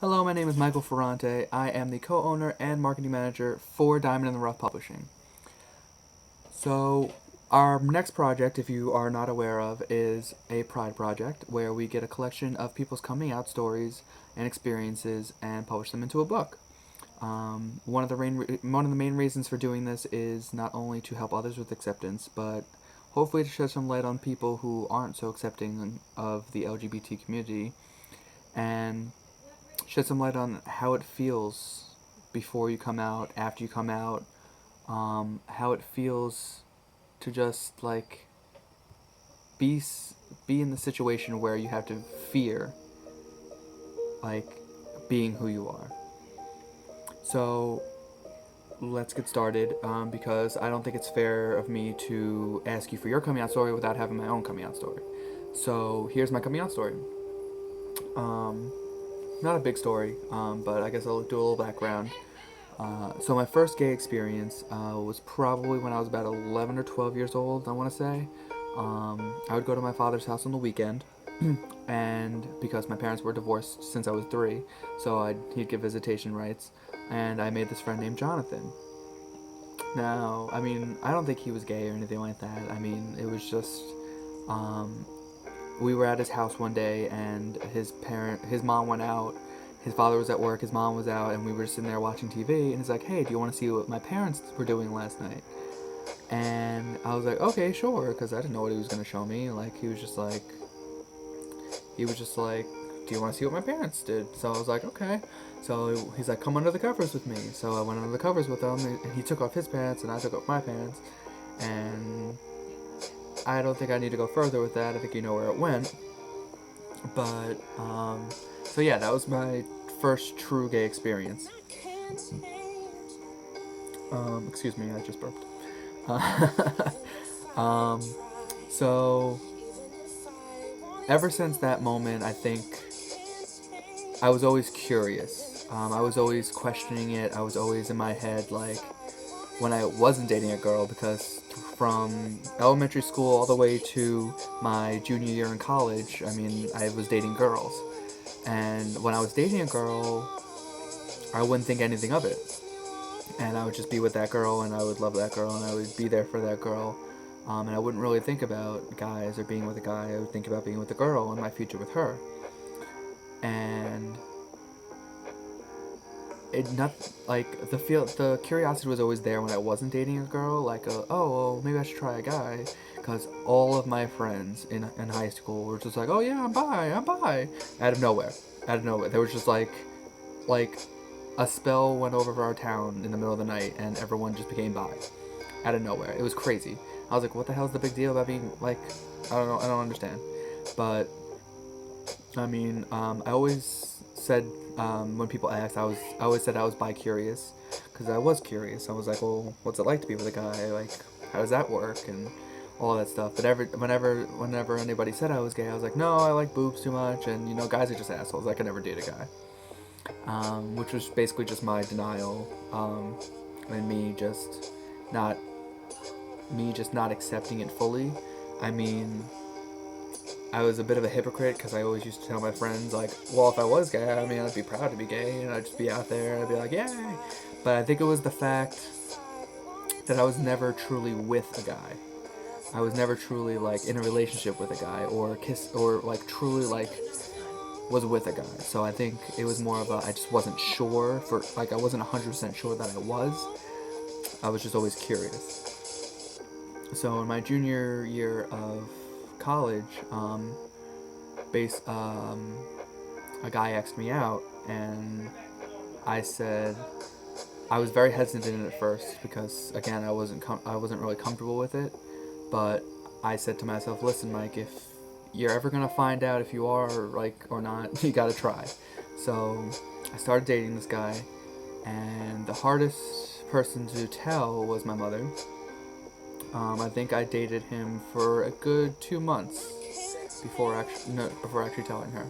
Hello, my name is Michael Ferrante. I am the co-owner and marketing manager for Diamond in the Rough Publishing. So, our next project, if you are not aware of, is a Pride project where we get a collection of people's coming out stories and experiences and publish them into a book. One of the main reasons for doing this is not only to help others with acceptance, but hopefully to shed some light on people who aren't so accepting of the LGBT community and shed some light on how it feels before you come out, after you come out, how it feels to just like be be in the situation where you have to fear like being who you are. So let's get started because I don't think it's fair of me to ask you for your coming out story without having my own coming out story. So here's my coming out story. Um, Not a big story, but I guess I'll do a little background. So my first gay experience was probably when I was about 11 or 12 years old, I want to say. I would go to my father's house on the weekend, and because my parents were divorced since I was 3, so he'd get visitation rights, and I made this friend named Jonathan. Now, I mean, I don't think he was gay or anything like that. I mean, it was just, um, we were at his house one day, and his mom went out. His father was at work, his mom was out, and we were sitting there watching TV. And he's like, "Hey, do you want to see what my parents were doing last night?" And I was like, "Okay, sure," because I didn't know what he was gonna show me. Like he was just like, "Do you want to see what my parents did?" So I was like, "Okay." So he's like, "Come under the covers with me." So I went under the covers with him, and he took off his pants, and I took off my pants, and I don't think I need to go further with that. I think you know where it went. But, so yeah, that was my first true gay experience. Excuse me, I just burped. um, so, ever since that moment, I think I was always curious. I was always questioning it. I was always in my head, like, when I wasn't dating a girl, because from elementary school all the way to my junior year in college, I mean, I was dating girls. And when I was dating a girl, I wouldn't think anything of it. And I would just be with that girl, and I would love that girl, and I would be there for that girl. And I wouldn't really think about guys or being with a guy. I would think about being with a girl and my future with her. And it not like the curiosity was always there when I wasn't dating a girl. Like, oh, well, maybe I should try a guy, because all of my friends in high school were just like, oh yeah, I'm bi, out of nowhere. There was just like a spell went over our town in the middle of the night, and everyone just became bi, out of nowhere. It was crazy. I was like, what the hell's the big deal about being like? I don't know. I don't understand. But I mean, I always said when people asked, I always said I was bi-curious, because I was curious. I was like, well, what's it like to be with a guy? Like, how does that work and all that stuff. But whenever anybody said I was gay, I was like, no, I like boobs too much, and guys are just assholes. I could never date a guy, which was basically just my denial, and not me just not accepting it fully. I mean, I was a bit of a hypocrite, because I always used to tell my friends, like, well, if I was gay, I mean, I'd be proud to be gay, and I'd just be out there, and I'd be like, yay. But I think it was the fact that I was never truly with a guy. I was never truly, like, in a relationship with a guy, or like, truly, like, was with a guy. So I think it was more of I just wasn't sure, I wasn't 100% sure that I was. I was just always curious. So in my junior year of college, a guy asked me out, and I said I was very hesitant at first, because again I wasn't really comfortable with it, but I said to myself, listen, Mike, if you're ever gonna find out if you are or not, you gotta try. So I started dating this guy, and the hardest person to tell was my mother. I think I dated him for a good 2 months before actually telling her.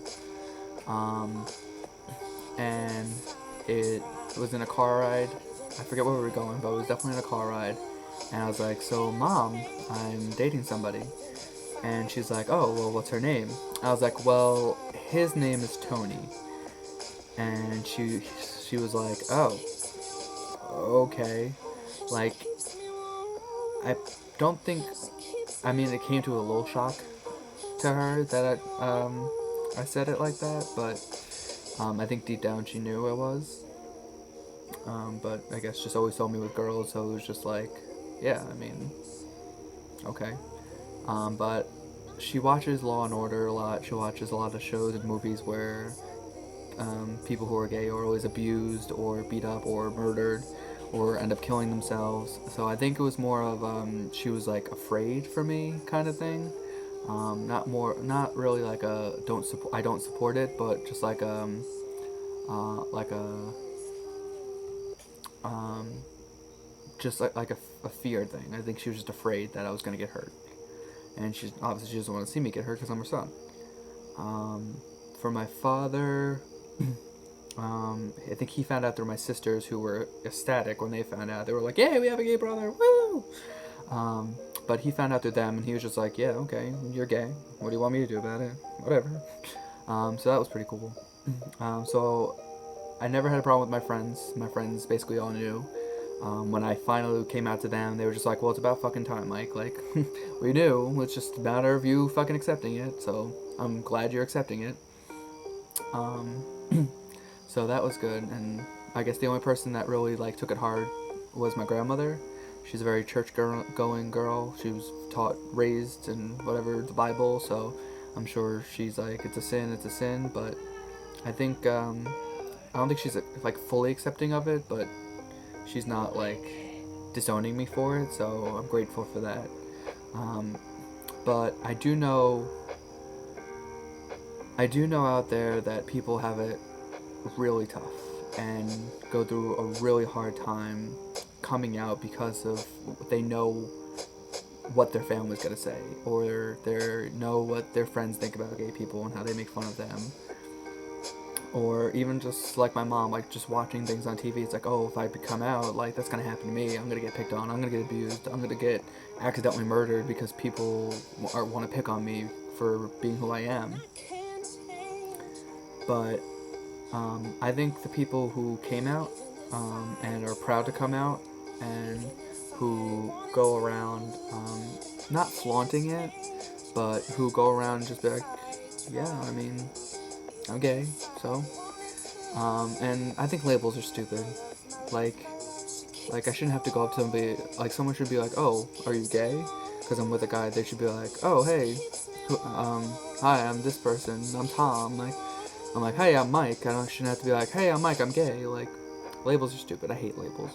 Um, and it was in a car ride. I forget where we were going, but it was definitely in a car ride. And I was like, so Mom, I'm dating somebody. And she's like, oh, well, what's her name? I was like, well, his name is Tony. and she was like, oh, okay. Like, I don't think, I mean, it came to a little shock to her that I said it like that, but I think deep down she knew it was. But I guess just always told me with girls, so it was just like, yeah, I mean, okay. But she watches Law and Order a lot. She watches a lot of shows and movies where people who are gay are always abused or beat up or murdered or end up killing themselves. So I think it was more of she was like afraid for me kind of thing. Not really like a I don't support it, but just like a um, just like a fear thing. I think she was just afraid that I was gonna get hurt, and she obviously she doesn't want to see me get hurt because I'm her son. Um, for my father, I think he found out through my sisters, who were ecstatic when they found out. They were like, "Yay, we have a gay brother! Woo!" But he found out through them, and he was just like, "Yeah, okay, you're gay. What do you want me to do about it? Whatever." So that was pretty cool. So I never had a problem with my friends. My friends basically all knew. When I finally came out to them, they were just like, "Well, it's about fucking time, Mike. Like, we knew. It's just a matter of you fucking accepting it. So I'm glad you're accepting it." Um, so that was good. And I guess the only person that really like took it hard was my grandmother. She's a very going girl. She was raised in whatever the Bible. So I'm sure she's like, it's a sin, it's a sin. But I think I don't think she's like fully accepting of it, but she's not like disowning me for it, so I'm grateful for that. Um, but I do know out there that people have it really tough and go through a really hard time coming out because of they know what their family's gonna say, or they know what their friends think about gay people and how they make fun of them, or even just like my mom, like just watching things on TV. It's like, oh, if I come out, like that's gonna happen to me. I'm gonna get picked on. I'm gonna get abused. I'm gonna get accidentally murdered because people want to pick on me for being who I am. But I think the people who came out and are proud to come out and who go around not flaunting it, but who go around and just be like, yeah, I mean, I'm gay, so. And I think labels are stupid. Like, I shouldn't have to go up to somebody. Like, someone should be like, "Oh, are you gay?" Because I'm with a guy. They should be like, "Oh, hey, hi, I'm this person. I'm Tom." Like, I'm like, "Hey, I'm Mike." I shouldn't have to be like, "Hey, I'm Mike. I'm gay." Like, labels are stupid. I hate labels.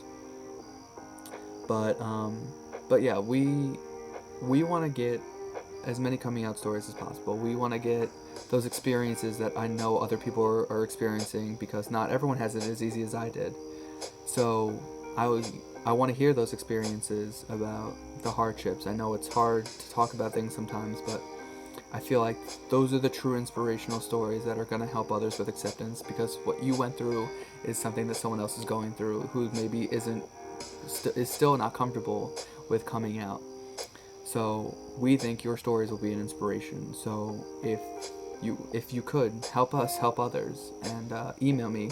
But yeah, we want to get as many coming out stories as possible. We want to get those experiences that I know other people are experiencing, because not everyone has it as easy as I did. So I want to hear those experiences about the hardships. I know it's hard to talk about things sometimes, but I feel like those are the true inspirational stories that are going to help others with acceptance, because what you went through is something that someone else is going through who maybe is still not comfortable with coming out. So we think your stories will be an inspiration. So if you could help us help others, and email me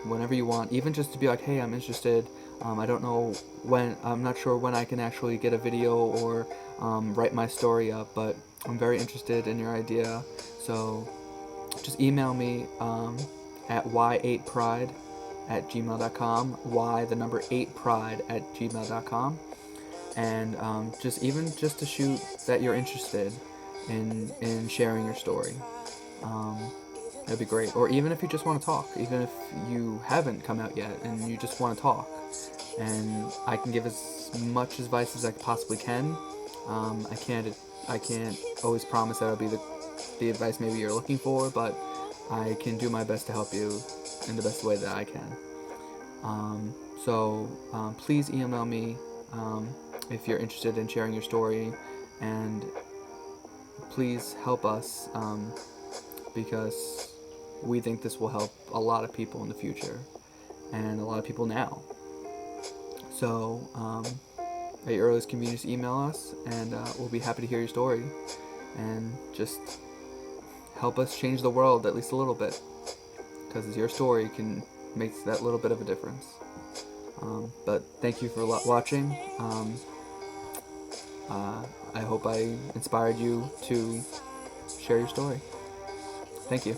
whenever you want, even just to be like, hey, I'm interested. I don't know when. I'm not sure when I can actually get a video or write my story up, but I'm very interested in your idea. So just email me at y8pride at gmail.com, y the number 8pride at gmail.com, and just to shoot that you're interested in sharing your story. That'd be great. Or even if you just want to talk, even if you haven't come out yet and you just want to talk, and I can give as much advice as I possibly can. I can't always promise that it'll be the advice maybe you're looking for, but I can do my best to help you in the best way that I can. Please email me if you're interested in sharing your story, and please help us because we think this will help a lot of people in the future and a lot of people now. So at your earliest convenience, email us, and we'll be happy to hear your story and just help us change the world at least a little bit, because your story can make that little bit of a difference. But thank you for watching. I hope I inspired you to share your story. Thank you.